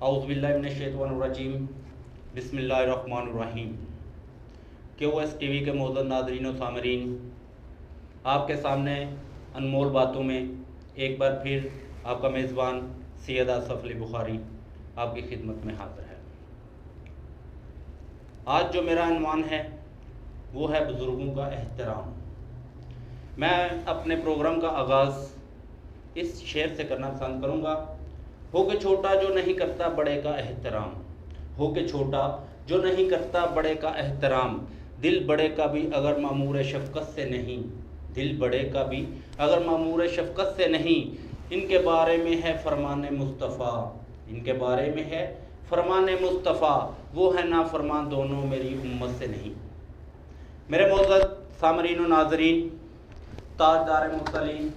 اعوذ باللہ من الشیطان الرجیم بسم اللہ الرحمن الرحیم۔ QS ٹی وی کے معزز ناظرین و سامعین، آپ کے سامنے انمول باتوں میں ایک بار پھر آپ کا میزبان سید آصف علی بخاری آپ کی خدمت میں حاضر ہے۔ آج جو میرا عنوان ہے وہ ہے بزرگوں کا احترام۔ میں اپنے پروگرام کا آغاز اس شعر سے کرنا پسند کروں گا: ہو کے چھوٹا جو نہیں کرتا بڑے کا احترام، ہو کے چھوٹا جو نہیں کرتا بڑے کا احترام، دل بڑے کا بھی اگر مامور شفقت سے نہیں، دل بڑے کا بھی اگر مامور شفقت سے نہیں، ان کے بارے میں ہے فرمان مصطفیٰ، ان کے بارے میں ہے فرمان مصطفیٰ، وہ ہے نافرمان دونوں میری امت سے نہیں۔ میرے معزز سامعین و ناظرین، تاجدار مرسلین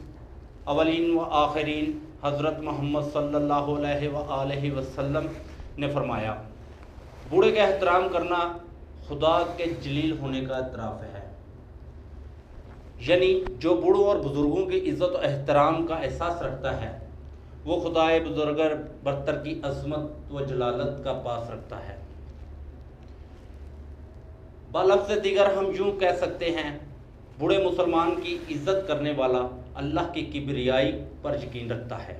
اولین و آخرین حضرت محمد صلی اللہ علیہ وآلہ وسلم نے فرمایا، بوڑھے کا احترام کرنا خدا کے جلیل ہونے کا اعتراف ہے۔ یعنی جو بوڑھوں اور بزرگوں کی عزت و احترام کا احساس رکھتا ہے وہ خدائے بزرگر برتر کی عظمت و جلالت کا پاس رکھتا ہے۔ بلفظ دیگر ہم یوں کہہ سکتے ہیں، بوڑھے مسلمان کی عزت کرنے والا اللہ کی کبریائی پر یقین رکھتا ہے۔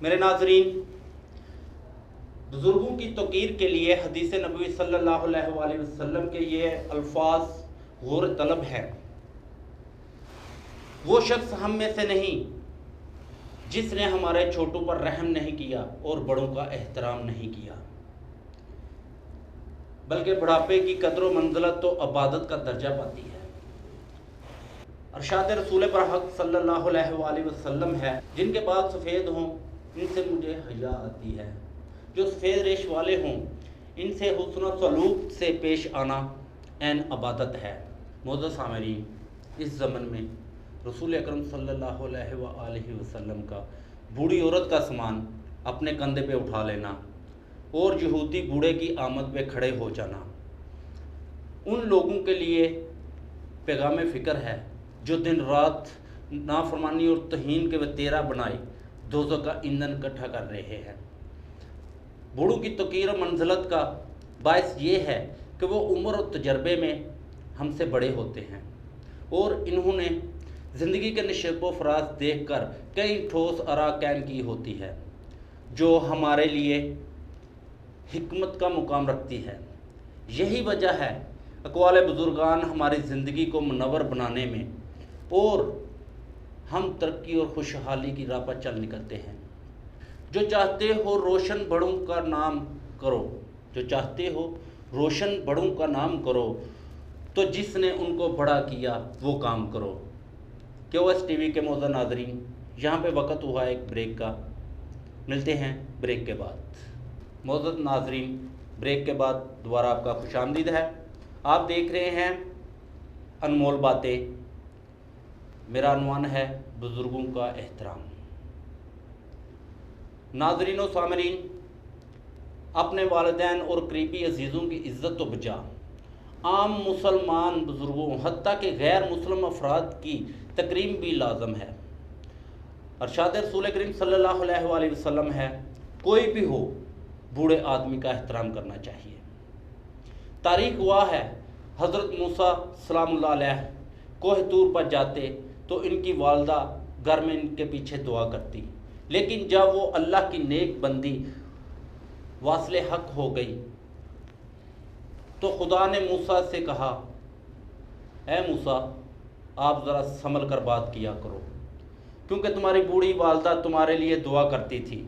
میرے ناظرین، بزرگوں کی توقیر کے لیے حدیث نبوی صلی اللہ علیہ وآلہ وسلم کے یہ الفاظ غور طلب ہے: وہ شخص ہم میں سے نہیں جس نے ہمارے چھوٹوں پر رحم نہیں کیا اور بڑوں کا احترام نہیں کیا، بلکہ بڑھاپے کی قدر و منزلت تو عبادت کا درجہ پاتی ہے۔ ارشاد رسول پر حق صلی اللہ علیہ وآلہ وسلم ہے، جن کے بال سفید ہوں ان سے مجھے حیا آتی ہے، جو سفید ریش والے ہوں ان سے حسن و سلوک سے پیش آنا عین عبادت ہے۔ معزز سامعین، اس زمن میں رسول اکرم صلی اللہ علیہ وآلہ وسلم کا بوڑھی عورت کا سامان اپنے کندھے پہ اٹھا لینا اور یہودی بوڑھے کی آمد پہ کھڑے ہو جانا ان لوگوں کے لیے پیغام فکر ہے جو دن رات نافرمانی اور توہین کے وتیرہ بنائے دوزخ کا ایندھن اکٹھا کر رہے ہیں۔ بوڑھوں کی توقیر و منزلت کا باعث یہ ہے کہ وہ عمر اور تجربے میں ہم سے بڑے ہوتے ہیں اور انہوں نے زندگی کے نشیب و فراز دیکھ کر کئی ٹھوس آراء قائم کی ہوتی ہے جو ہمارے لیے حکمت کا مقام رکھتی ہے۔ یہی وجہ ہے اقوال بزرگان ہماری زندگی کو منور بنانے میں اور ہم ترقی اور خوشحالی کی راہ پر چل نکلتے ہیں۔ جو چاہتے ہو روشن بڑوں کا نام کرو، جو چاہتے ہو روشن بڑوں کا نام کرو، تو جس نے ان کو بڑا کیا وہ کام کرو۔ QS ٹی وی کے معزز ناظرین، یہاں پہ وقت ہوا ایک بریک کا، ملتے ہیں بریک کے بعد۔ معزز ناظرین، بریک کے بعد دوبارہ آپ کا خوش آمدید ہے۔ آپ دیکھ رہے ہیں انمول باتیں، میرا عنوان ہے بزرگوں کا احترام۔ ناظرین و سامعین، اپنے والدین اور قریبی عزیزوں کی عزت و بجا عام مسلمان بزرگوں حتیٰ کہ غیر مسلم افراد کی تکریم بھی لازم ہے۔ ارشاد رسول کریم صلی اللہ علیہ وآلہ وسلم ہے، کوئی بھی ہو بوڑھے آدمی کا احترام کرنا چاہیے۔ تاریخ گواہ ہے، حضرت موسیٰ سلام اللہ علیہ کوہ طور پر جاتے تو ان کی والدہ گھر میں ان کے پیچھے دعا کرتی، لیکن جب وہ اللہ کی نیک بندی واصل حق ہو گئی تو خدا نے موسیٰ سے کہا، اے موسیٰ، آپ ذرا سنبھل کر بات کیا کرو، کیونکہ تمہاری بوڑھی والدہ تمہارے لیے دعا کرتی تھی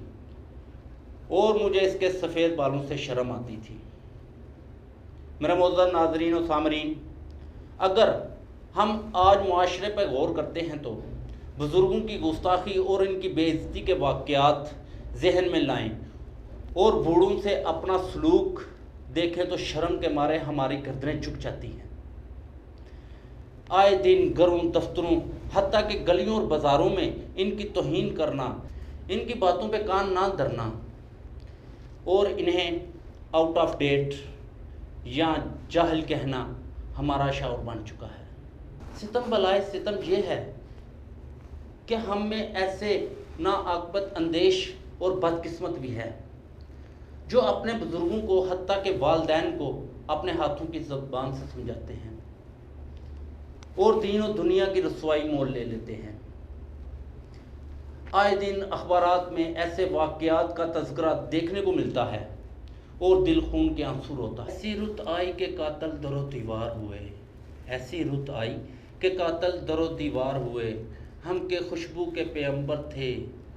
اور مجھے اس کے سفید بالوں سے شرم آتی تھی۔ میرے معزز ناظرین و سامعین، اگر ہم آج معاشرے پہ غور کرتے ہیں تو بزرگوں کی گستاخی اور ان کی بے عزتی کے واقعات ذہن میں لائیں اور بوڑھوں سے اپنا سلوک دیکھیں تو شرم کے مارے ہماری گردنیں جھک جاتی ہیں۔ آئے دن گھروں، دفتروں، حتیٰ کہ گلیوں اور بازاروں میں ان کی توہین کرنا، ان کی باتوں پہ کان نہ دھرنا اور انہیں آؤٹ آف ڈیٹ یا جاہل کہنا ہمارا شعور بن چکا ہے۔ ستم بلائے ستم یہ ہے کہ ہم میں ایسے ناعاقبت اندیش اور بدقسمت بھی ہے جو اپنے بزرگوں کو حتیٰ کہ والدین کو اپنے ہاتھوں کی زبان سے سمجھاتے ہیں اور دین و دنیا کی رسوائی مول لے لیتے ہیں۔ آئے دن اخبارات میں ایسے واقعات کا تذکرہ دیکھنے کو ملتا ہے اور دل خون کے آنسو روتا ہے۔ ایسی رت آئی کہ قاتل در و دیوار ہوئے، ایسی رت آئی کہ قاتل در و دیوار ہوئے، ہم کے خوشبو کے پیغمبر تھے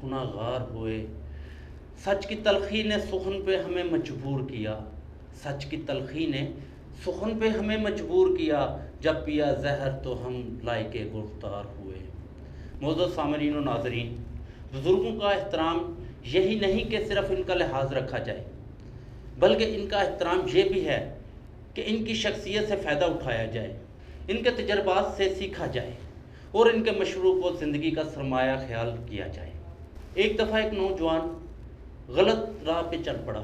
گناہ گار ہوئے۔ سچ کی تلخی نے سخن پہ ہمیں مجبور کیا، سچ کی تلخی نے سخن پہ ہمیں مجبور کیا، جب پیا زہر تو ہم لائق گفتار ہوئے۔ معزز سامعین و ناظرین، بزرگوں کا احترام یہی نہیں کہ صرف ان کا لحاظ رکھا جائے، بلکہ ان کا احترام یہ بھی ہے کہ ان کی شخصیت سے فائدہ اٹھایا جائے، ان کے تجربات سے سیکھا جائے اور ان کے مشوروں کو زندگی کا سرمایہ خیال کیا جائے۔ ایک دفعہ ایک نوجوان غلط راہ پہ چل پڑا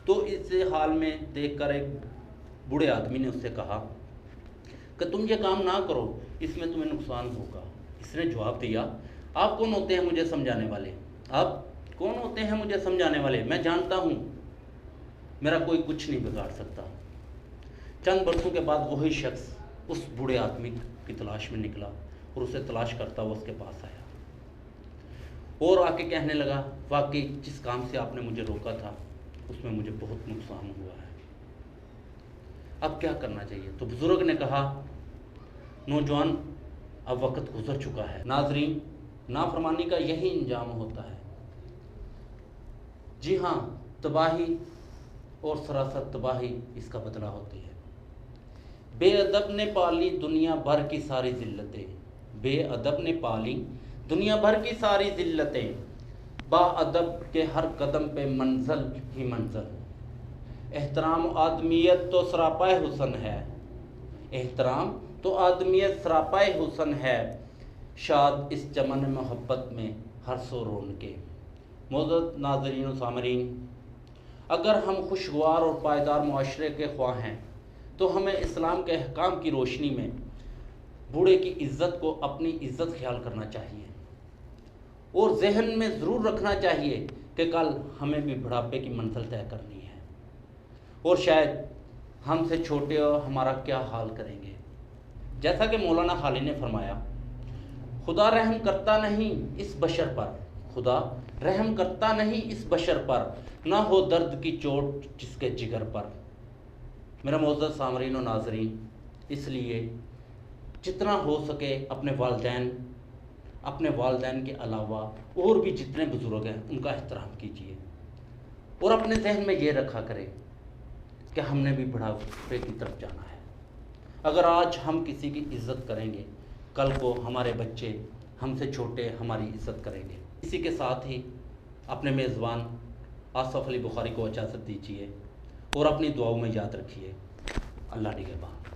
تو اس حال میں دیکھ کر ایک بوڑھے آدمی نے اس سے کہا کہ تم یہ کام نہ کرو، اس میں تمہیں نقصان ہوگا۔ اس نے جواب دیا، آپ کون ہوتے ہیں مجھے سمجھانے والے؟ آپ کون ہوتے ہیں مجھے سمجھانے والے؟ میں جانتا ہوں میرا کوئی کچھ نہیں بگاڑ سکتا۔ چند برسوں کے بعد وہی شخص اس بوڑھے آدمی کی تلاش میں نکلا اور اسے تلاش کرتا ہوا اس کے پاس آیا اور آ کے کہنے لگا، واقعی جس کام سے آپ نے مجھے روکا تھا اس میں مجھے بہت نقصان ہوا ہے، اب کیا کرنا چاہیے؟ تو بزرگ نے کہا، نوجوان اب وقت گزر چکا ہے۔ ناظرین، نافرمانی کا یہی انجام ہوتا ہے۔ جی ہاں، تباہی اور سراسر تباہی اس کا بدلہ ہوتی ہے۔ بے ادب نے پالی دنیا بھر کی ساری ذلتیں، بے ادب نے پالی دنیا بھر کی ساری ذلتیں، با ادب کے ہر قدم پہ منزل ہی منزل۔ احترام آدمیت تو سراپائے حسن ہے، احترام تو آدمیت سراپائے حسن ہے، شاد اس چمن محبت میں ہر سو رون کے۔ معزز ناظرین و سامعین، اگر ہم خوشگوار اور پائیدار معاشرے کے خواہ ہیں تو ہمیں اسلام کے احکام کی روشنی میں بوڑھے کی عزت کو اپنی عزت خیال کرنا چاہیے اور ذہن میں ضرور رکھنا چاہیے کہ کل ہمیں بھی بڑھاپے کی منزل طے کرنی ہے اور شاید ہم سے چھوٹے ہمارا کیا حال کریں گے۔ جیسا کہ مولانا حالی نے فرمایا، خدا رحم کرتا نہیں اس بشر پر، خدا رحم کرتا نہیں اس بشر پر، نہ ہو درد کی چوٹ جس کے جگر پر۔ میرا معزز سامعین و ناظرین، اس لیے جتنا ہو سکے اپنے والدین کے علاوہ اور بھی جتنے بزرگ ہیں ان کا احترام کیجیے اور اپنے ذہن میں یہ رکھا کرے کہ ہم نے بھی بڑھاپے کی طرف جانا ہے۔ اگر آج ہم کسی کی عزت کریں گے، کل کو ہمارے بچے ہم سے چھوٹے ہماری عزت کریں گے۔ اسی کے ساتھ ہی اپنے میزبان آصف علی بخاری کو اجازت دیجیے اور اپنی دعاؤں میں یاد رکھیے۔ اللہ نگہبان۔